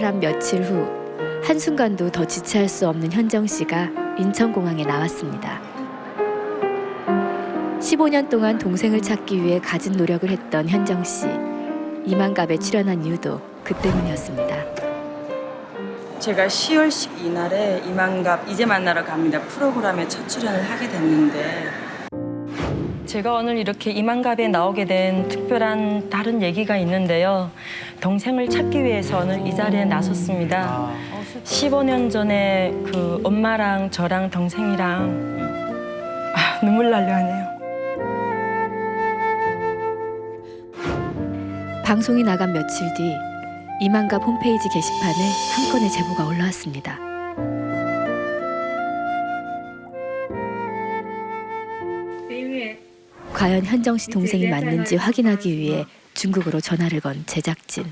한 며칠 후 한순간도 더 지체할 수 없는 현정 씨가 인천공항에 나왔습니다. 15년 동안 동생을 찾기 위해 갖은 노력을 했던 현정 씨. 이만갑에 출연한 이유도 그 때문이었습니다. 제가 10월 12일에 이만갑 이제 만나러 갑니다 프로그램에 첫 출연을 하게 됐는데 제가 오늘 이렇게 이만갑에 나오게 된 특별한 다른 얘기가 있는데요. 동생을 찾기 위해서 오늘 이 자리에 나섰습니다. 15년 전에 그 엄마랑 저랑 동생이랑 눈물 나려 하네요. 방송이 나간 며칠 뒤 이만갑 홈페이지 게시판에 한 건의 제보가 올라왔습니다. 과연 현정 씨 동생이 맞는지 확인하기 위해 중국으로 전화를 건 제작진.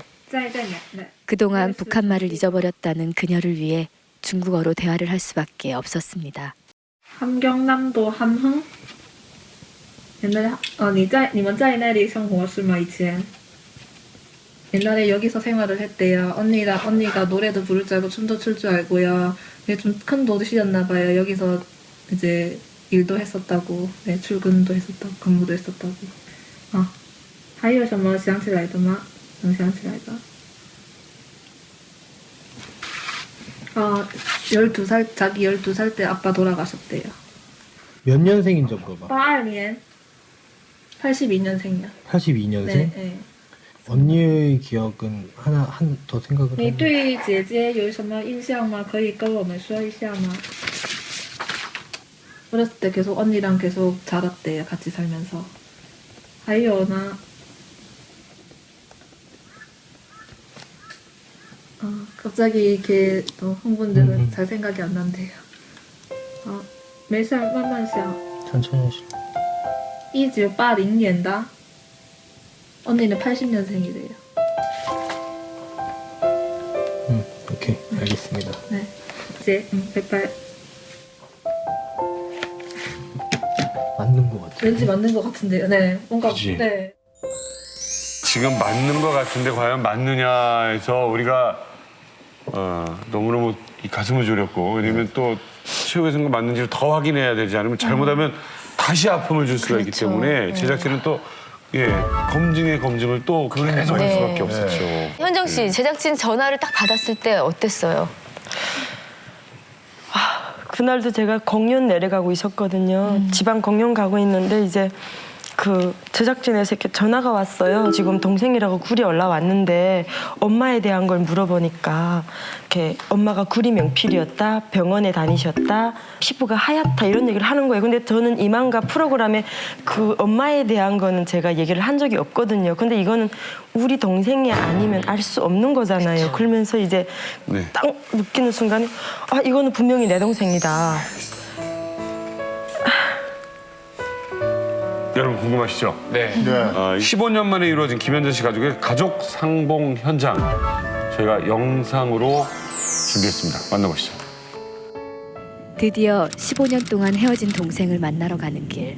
그동안 북한말을 잊어버렸다는 그녀를 위해 중국어로 대화를 할 수밖에 없었습니다. 함경남도 함흥? 옛날에 你们在那里生活是吗以前? 옛날에 여기서 생활을 했대요. 언니가 노래도 부를 줄 알고 춤도 출 줄 알고요. 좀 큰 도시였나 봐요. 여기서 이제 일도 했었다고, 네, 출근도 했었다고, 근무도 했었다고. 还有什么想起来的吗? 能想起来的? 12살, 자기 12살 때 아빠 돌아가셨대요. 몇 년생인지 물어봐. 82년. 82년생이요. 82년생? 네, 네. 언니의 기억은 한 더 생각을 해. 你对姐姐有什么印象吗? 可以跟我们说一下吗? 어렸을 때 계속 언니랑 계속 자랐대요. 같이 살면서. 还有呢? 갑자기 이렇게 또 흥분되면 잘 생각이 안 난대요. 没事慢慢想. 천천히 하시라. 1980년的. 언니는 80년생이래요. 오케이, 알겠습니다. 네. 이제 108. 맞는 것 같아. 왠지 맞는 것 같은데요. 네. 뭔가 그치? 네. 지금 맞는 것 같은데 과연 맞느냐 해서 우리가 너무너무 이 가슴을 졸였고 왜냐면 또 최후의 선거 맞는지를 더 확인해야 되지 않으면 잘못하면 다시 아픔을 줄 수가 있기 그렇죠. 때문에 제작진은 또 검증의 검증을 또 계속 할 수밖에 없었죠. 현정 씨, 제작진 전화를 딱 받았을 때 어땠어요? 그날도 제가 공연 내려가고 있었거든요. 지방 공연 가고 있는데 이제 그 제작진에서 이렇게 전화가 왔어요. 지금 동생이라고 굴이 올라왔는데 엄마에 대한 걸 물어보니까 이렇게 엄마가 굴이 명필이었다, 병원에 다니셨다, 피부가 하얗다 이런 얘기를 하는 거예요. 근데 저는 이만갑 프로그램에 그 엄마에 대한 거는 제가 얘기를 한 적이 없거든요. 근데 이거는 우리 동생이 아니면 알 수 없는 거잖아요. 그러면서 이제 딱 느끼는 순간에 이거는 분명히 내 동생이다. 여러분 궁금하시죠? 네. 15년 만에 이루어진 김현정 씨 가족의 가족 상봉 현장 저희가 영상으로 준비했습니다. 만나보시죠. 드디어 15년 동안 헤어진 동생을 만나러 가는 길.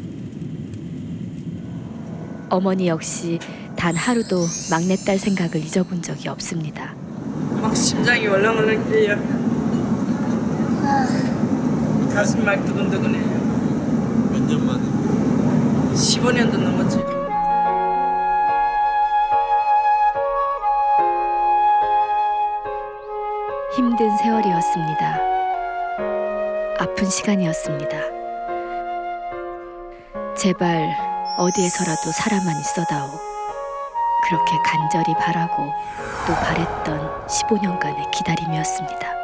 어머니 역시 단 하루도 막내딸 생각을 잊어본 적이 없습니다. 막 심장이 월렁월렁 뛰어요. 가슴 막 두근두근해요. 몇 년 만에? 15년도 넘었지. 힘든 세월이었습니다. 아픈 시간이었습니다. 제발 어디에서라도 살아만 있어다오. 그렇게 간절히 바라고 또 바랬던 15년간의 기다림이었습니다.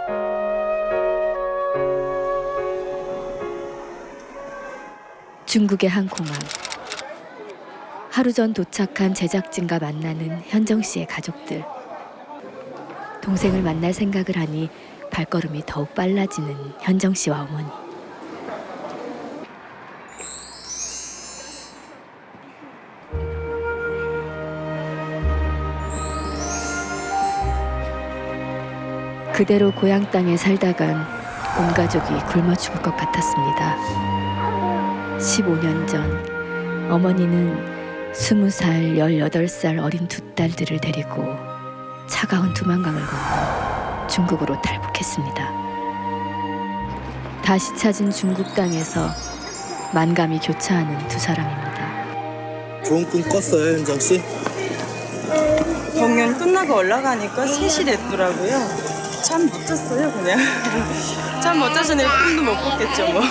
중국의 한 공항. 하루 전 도착한 제작진과 만나는 현정 씨의 가족들. 동생을 만날 생각을 하니 발걸음이 더욱 빨라지는 현정 씨와 어머니. 그대로 고향 땅에 살다간 온 가족이 굶어 죽을 것 같았습니다. 15년 전 어머니는 20살, 18살 어린 두 딸들을 데리고 차가운 두만강을 건너 중국으로 탈북했습니다. 다시 찾은 중국 땅에서 만감이 교차하는 두 사람입니다. 좋은 꿈 꿨어요, 현정 씨? 공연 끝나고 올라가니까 3시 됐더라고요. 참 멋졌어요, 그냥. 참 멋져서 내 꿈도 못 꿨겠죠, 뭐.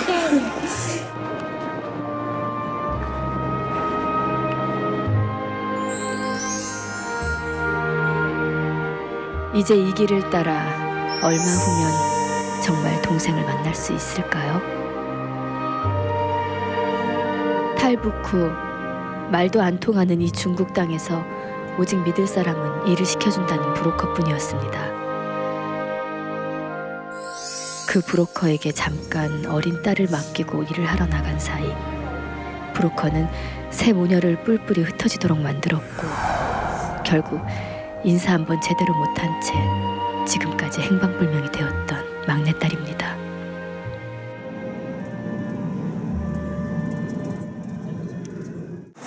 이제 이 길을 따라 얼마 후면 정말 동생을 만날 수 있을까요? 탈북 후 말도 안 통하는 이 중국 땅에서 오직 믿을 사람은 일을 시켜준다는 브로커뿐이었습니다. 그 브로커에게 잠깐 어린 딸을 맡기고 일을 하러 나간 사이 브로커는 새 모녀를 뿔뿔이 흩어지도록 만들었고 결국 인사 한번 제대로 못한 채 지금까지 행방불명이 되었던 막내딸입니다.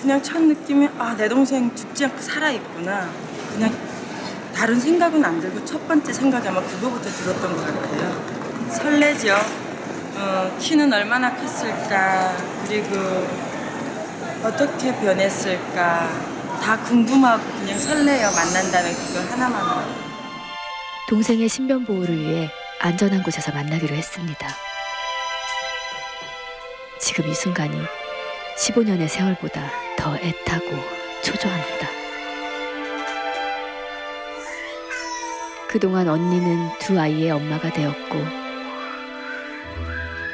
그냥 첫 느낌이 내 동생 죽지 않고 살아있구나. 그냥 다른 생각은 안 들고 첫 번째 생각이 아마 그거부터 들었던 것 같아요. 설레죠. 키는 얼마나 컸을까, 그리고 어떻게 변했을까 다 궁금하고 그냥 설레요. 만난다는 그거 하나만으로. 동생의 신변 보호를 위해 안전한 곳에서 만나기로 했습니다. 지금 이 순간이 15년의 세월보다 더 애타고 초조합니다. 그동안 언니는 두 아이의 엄마가 되었고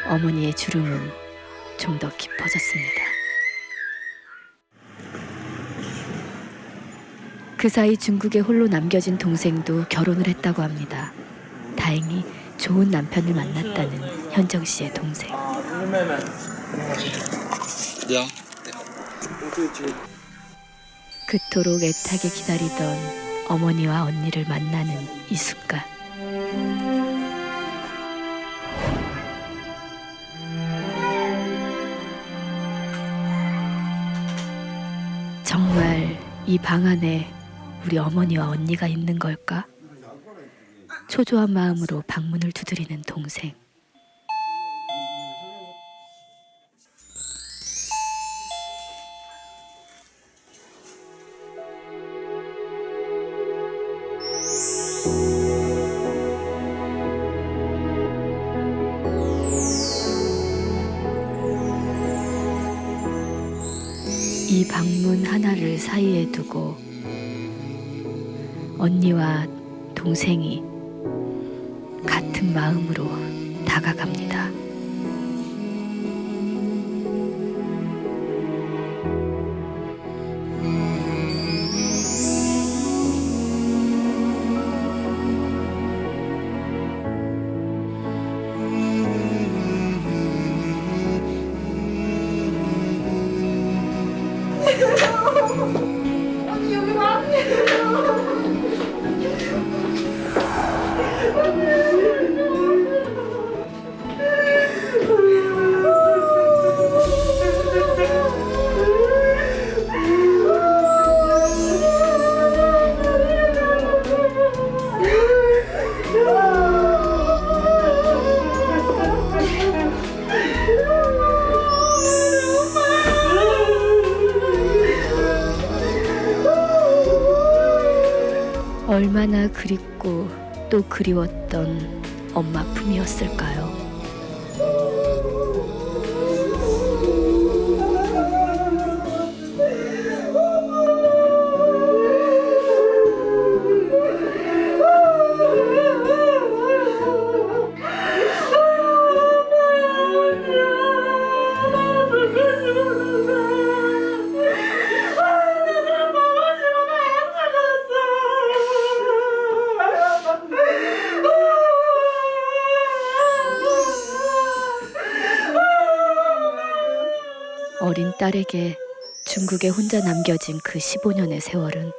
어머니의 주름은 좀 더 깊어졌습니다. 그 사이 중국에 홀로 남겨진 동생도 결혼을 했다고 합니다. 다행히 좋은 남편을 만났다는 현정 씨의 동생. 그토록 애타게 기다리던 어머니와 언니를 만나는 이 순간. 정말 이 방 안에 우리 어머니와 언니가 있는 걸까? 초조한 마음으로 방문을 두드리는 동생. 이 방문 하나를 사이에 두고 언니와 동생이 같은 마음으로 다가갑니다. 얼마나 그립고 또 그리웠던 엄마 품이었을까요? 어린 딸에게 중국에 혼자 남겨진 그 15년의 세월은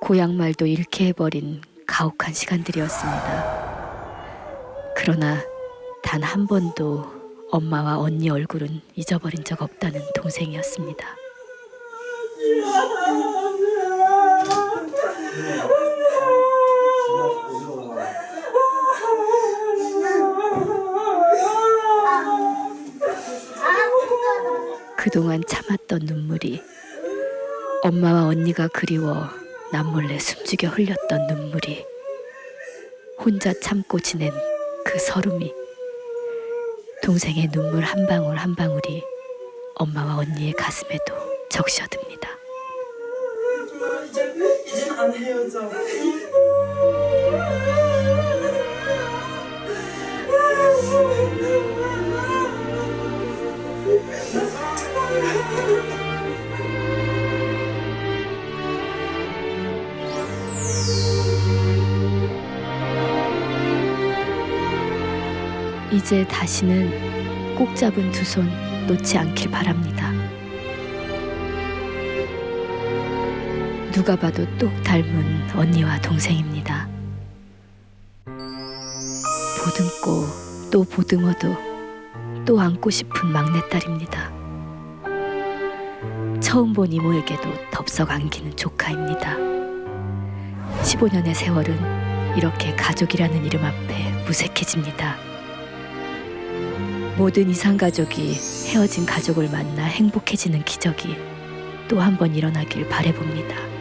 고향 말도 잃게 해버린 가혹한 시간들이었습니다. 그러나 단 한 번도 엄마와 언니 얼굴은 잊어버린 적 없다는 동생이었습니다. 그동안 참았던 눈물이 엄마와 언니가 그리워 남몰래 숨죽여 흘렸던 눈물이 혼자 참고 지낸 그 서름이 동생의 눈물 한 방울 한 방울이 엄마와 언니의 가슴에도 적셔듭니다. 이제는 안 헤어져. 이제 다시는 꼭 잡은 두 손 놓지 않길 바랍니다. 누가 봐도 똑 닮은 언니와 동생입니다. 보듬고 또 보듬어도 또 안고 싶은 막내딸입니다. 처음 본 이모에게도 덥석 안기는 조카입니다. 15년의 세월은 이렇게 가족이라는 이름 앞에 무색해집니다. 모든 이산가족이 헤어진 가족을 만나 행복해지는 기적이 또 한 번 일어나길 바라봅니다.